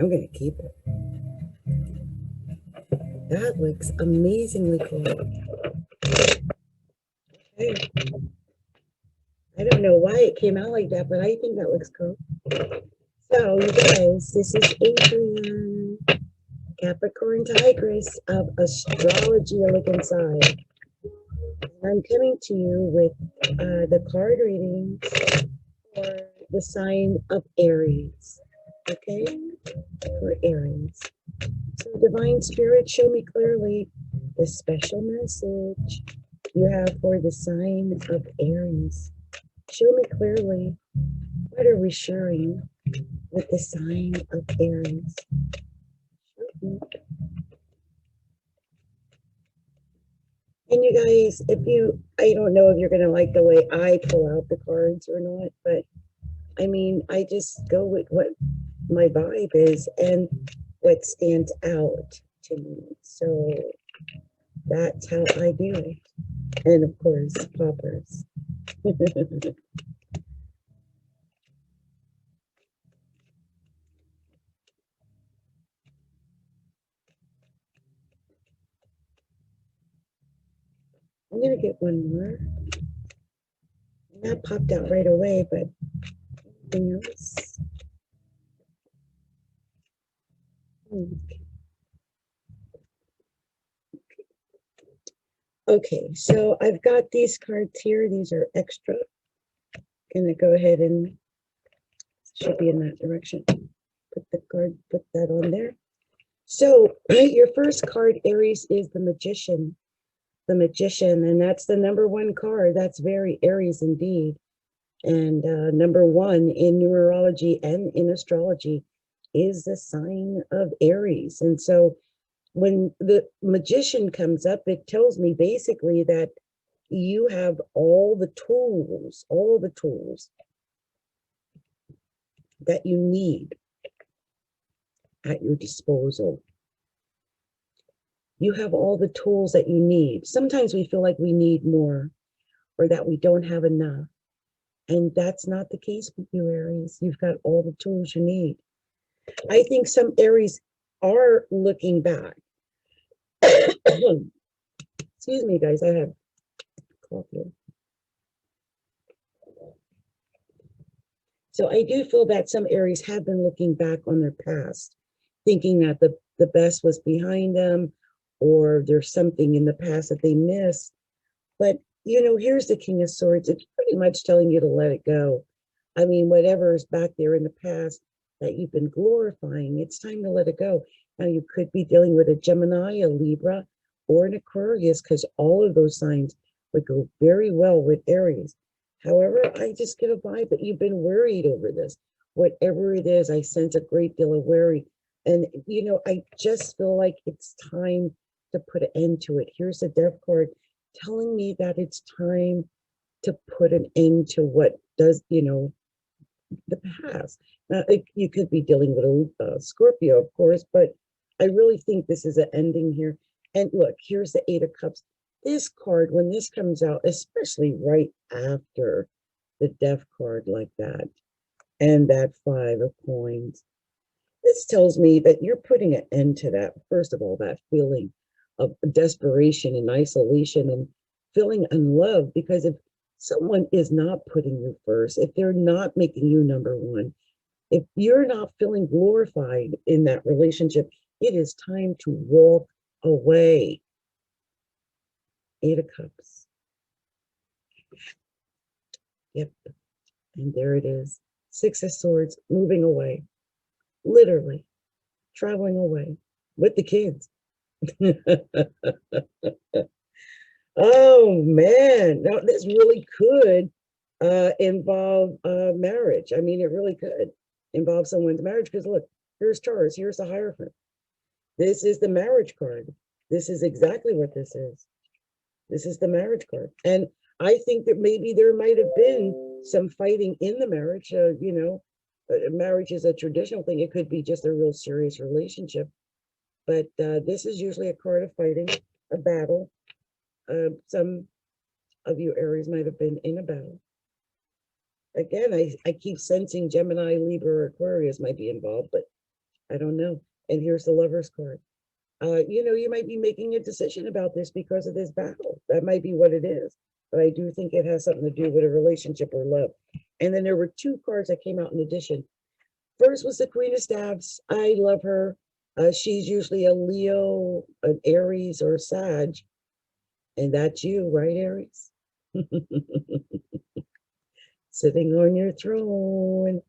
I'm going to keep it. That looks amazingly cool. Okay. I don't know why it came out like that, but I think that looks cool. So, you guys, this is Adrienne, Capricorntigress of Astrology, look inside. I'm coming to you with the card readings for the sign of Aries. Okay? For Aries. So, Divine Spirit, show me clearly the special message you have for the sign of Aries. Show me clearly, what are we sharing with the sign of Aries? And you guys, I don't know if you're going to like the way I pull out the cards or not, but I mean, I just go with what my vibe is and what stands out to me. So that's how I do it. And of course, poppers. I'm going to get one more. That popped out right away, but anything else? Okay, so I've got these cards here. These are extra. Gonna go ahead and should be in that direction. Put that on there. So your first card, Aries, is the Magician. The Magician, and that's the #1 card. That's very Aries indeed. And #1 in numerology and in astrology is the sign of Aries. And so when the Magician comes up, it tells me basically that you have all the tools that you need at your disposal. You have all the tools that you need. Sometimes we feel like we need more or that we don't have enough. And that's not the case with you, Aries. You've got all the tools you need. I think some Aries are looking back. Excuse me, guys, I have coffee. So I do feel that some Aries have been looking back on their past, thinking that the best was behind them, or there's something in the past that they missed. But, here's the King of Swords. It's pretty much telling you to let it go. I mean, whatever is back there in the past that you've been glorifying, it's time to let it go. Now, you could be dealing with a Gemini, a Libra, or an Aquarius, because all of those signs would go very well with Aries. However, I just get a vibe that you've been worried over this. Whatever it is, I sense a great deal of worry. And, I just feel like it's time to put an end to it. Here's the Death card telling me that it's time to put an end to what does, the past. Now, you could be dealing with a Scorpio, of course, but I really think this is an ending here. And look, here's the 8 of Cups. This card, when this comes out, especially right after the Death card like that, and that 5 of Coins, this tells me that you're putting an end to that. First of all, that feeling of desperation and isolation and feeling unloved, because if someone is not putting you first, if they're not making you #1, if you're not feeling glorified in that relationship, it is time to walk away. 8 of Cups. Yep. And there it is. 6 of Swords, moving away. Literally. Traveling away with the kids. Oh, man. Now, this really could involve marriage. I mean, it really could involve someone's marriage, because look, here's Taurus, here's the Hierophant. This is the marriage card. This is exactly what this is. This is the marriage card. And I think that maybe there might have been some fighting in the marriage. Marriage is a traditional thing. It could be just a real serious relationship. But this is usually a card of fighting, a battle. Some of you Aries might have been in a battle. Again, I keep sensing Gemini, Libra, or Aquarius might be involved, but I don't know. And here's the Lover's card. You know, you might be making a decision about this because of this battle. That might be what it is. But I do think it has something to do with a relationship or love. And then there were two cards that came out in addition. First was the Queen of Staves. I love her. She's usually a Leo, an Aries, or a Sag. And that's you, right, Aries? Sitting on your throne.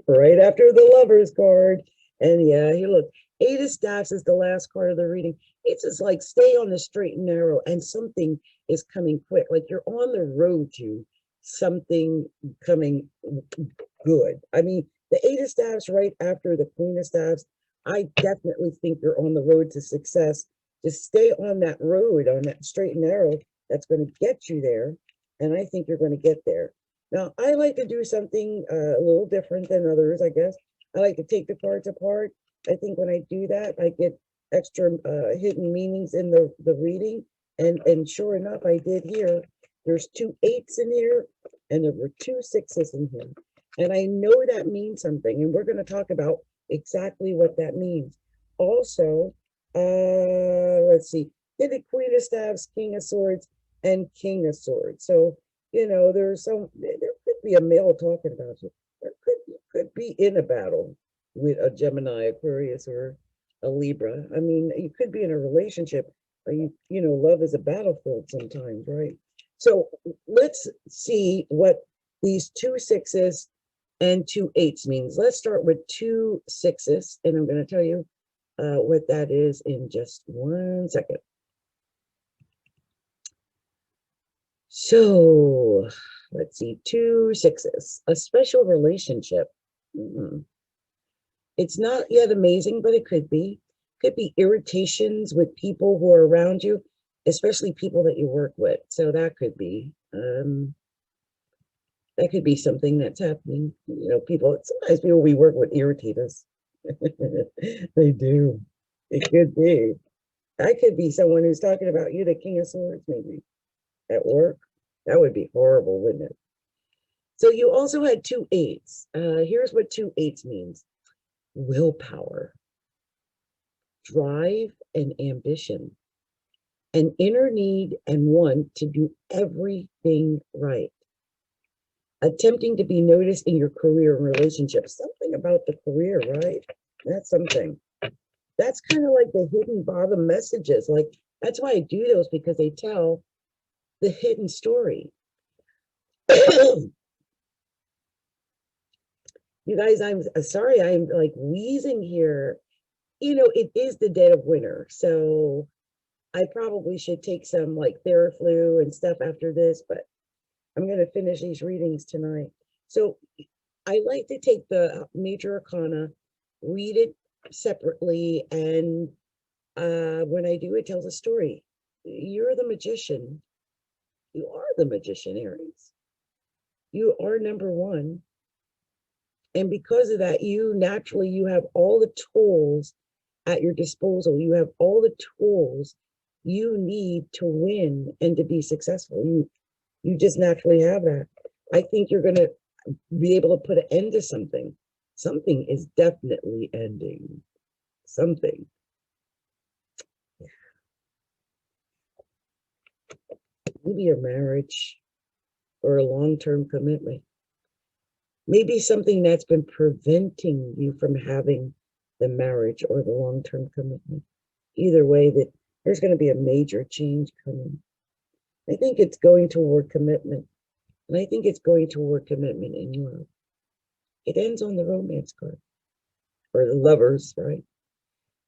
Right after the Lover's card. And yeah, you look, Eight of Staves is the last card of the reading. It's just like stay on the straight and narrow, and something is coming quick. Like you're on the road to something coming good. I mean, the Eight of Staves right after the Queen of Staves, I definitely think you're on the road to success. Just stay on that road, on that straight and narrow. That's going to get you there. And I think you're going to get there. Now, I like to do something a little different than others, I guess. I like to take the cards apart. I think when I do that, I get extra hidden meanings in the reading. And sure enough, I did here. There's 2 8s in here, and there were 2 6s in here. And I know that means something, and we're going to talk about exactly what that means. Also, let's see, the Queen of Staves, King of Swords, and King of Swords. So, you know, there could be a male talking about you. There could be in a battle with a Gemini, Aquarius, or a Libra. I mean, you could be in a relationship, but you know, love is a battlefield sometimes, right? So let's see what these 2 6s and 2 8s means. Let's start with 2 6s, and I'm going to tell you what that is in just 1 second. So let's see, 2 6s, a special relationship. It's not yet amazing, but it could be. Could be irritations with people who are around you, especially people that you work with. So that could be something that's happening. You know, sometimes people we work with irritate us. They do. It could be. I could be someone who's talking about you, the King of Swords, maybe at work. That would be horrible, wouldn't it? So you also had 2 8s. Here's what 2 8s means: willpower, drive, and ambition, an inner need and want to do everything right, attempting to be noticed in your career and relationships. Something about the career, right? That's something. That's kind of like the hidden bottom messages. Like, that's why I do those, because they tell the hidden story. You guys, I'm sorry, I'm like wheezing here. You know, it is the dead of winter, so I probably should take some like Theraflu and stuff after this, but I'm going to finish these readings tonight. So I like to take the major arcana, read it separately, and when I do, it tells a story. You're the magician. You are the magician, Aries. You are number one. And because of that, you have all the tools at your disposal. You have all the tools you need to win and to be successful. You just naturally have that. I think you're going to be able to put an end to something. Something is definitely ending. Something. Maybe a marriage or a long-term commitment. Maybe something that's been preventing you from having the marriage or the long-term commitment. Either way, that there's going to be a major change coming. I think it's going toward commitment. And I think it's going toward commitment in love. It ends on the romance card, or the lovers, right?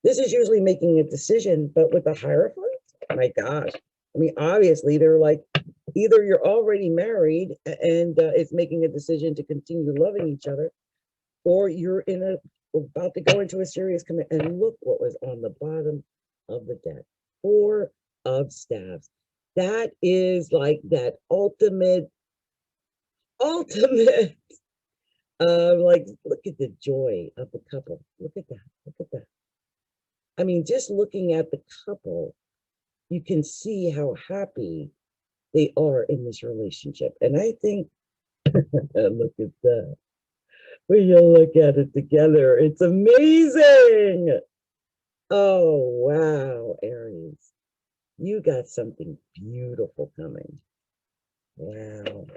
This is usually making a decision, but with the Hierophant, my gosh. I mean, obviously, they're like, either you're already married and it's making a decision to continue loving each other, or you're about to go into a serious commitment. And look what was on the bottom of the deck: 4 of Staves. That is like that ultimate, like, look at the joy of the couple. Look at that. Look at that. I mean, just looking at the couple, you can see how happy they are in this relationship. And I think, look at that. When you look at it together, it's amazing. Oh, wow, Aries. You got something beautiful coming. Wow.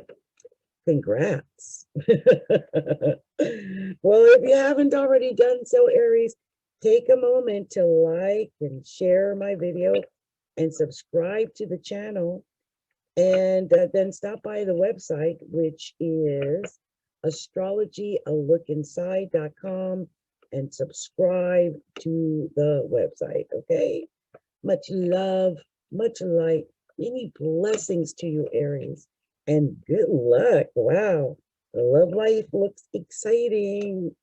Congrats. Well, if you haven't already done so, Aries, take a moment to like and share my video and subscribe to the channel. And then stop by the website, which is astrologyalookinside.com, and subscribe to the website. Okay. Much love, much light, many blessings to you, Aries, and good luck. Wow, the love life looks exciting.